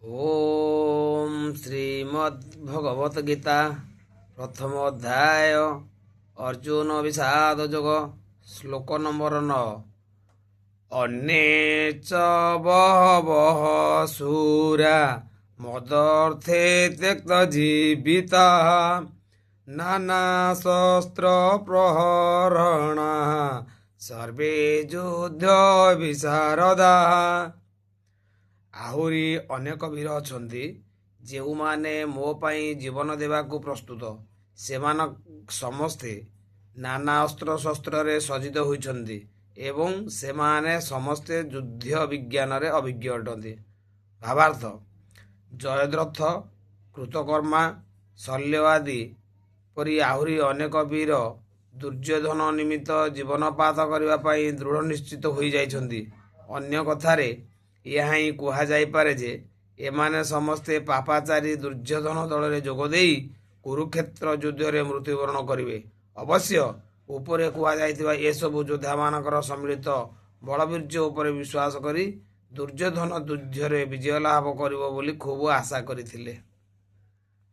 ओम श्रीमद्भगवत गीता प्रथम अध्याय अर्जुन विषाद योग श्लोक नंबर 9। अन्ये च बहवः सूरा मदर्थे त्यक्तजीविताः नानाशस्त्र प्रहरणाः सर्वे युद्ध विशारदाः। ଆହୁରି ଅନେକ ବୀର ଅଛନ୍ତି ଯେଉଁମାନେ ମୋ ପାଇଁ ଜୀବନ ଦେବାକୁ ପ୍ରସ୍ତୁତ। ସେମାନେ ସମସ୍ତେ ନାନା ଅସ୍ତ୍ରଶସ୍ତ୍ରରେ ସଜ୍ଜିତ ହୋଇଛନ୍ତି ଏବଂ ସେମାନେ ସମସ୍ତେ ଯୁଦ୍ଧ ବିଜ୍ଞାନରେ ଅଭିଜ୍ଞ ଅଟନ୍ତି। ଭାବାର୍ଥ, ଜୟଦ୍ରଥ, କୃତକର୍ମା, ଶଲ୍ୟ ଆଦି ପରି ଆହୁରି ଅନେକ ବୀର ଦୁର୍ଯ୍ୟୋଧନ ନିମିତ୍ତ ଜୀବନପାତ କରିବା ପାଇଁ ଦୃଢ଼ ନିଶ୍ଚିତ ହୋଇଯାଇଛନ୍ତି। ଅନ୍ୟ କଥାରେ ଏହା ହିଁ କୁହାଯାଇପାରେ ଯେ ଏମାନେ ସମସ୍ତେ ପାପାଚାରୀ ଦୁର୍ଯ୍ୟୋଧନ ଦଳରେ ଯୋଗ ଦେଇ କୁରୁକ୍ଷେତ୍ର ଯୁଦ୍ଧରେ ମୃତ୍ୟୁବରଣ କରିବେ। ଅବଶ୍ୟ ଉପରେ କୁହାଯାଇଥିବା ଏସବୁ ଯୋଦ୍ଧାମାନଙ୍କର ସମ୍ମିଳିତ ବଳବୀର୍ଯ୍ୟ ଉପରେ ବିଶ୍ୱାସ କରି ଦୁର୍ଯ୍ୟୋଧନ ଯୁଦ୍ଧରେ ବିଜୟ ଲାଭ କରିବ ବୋଲି ଖୁବ୍ ଆଶା କରିଥିଲେ।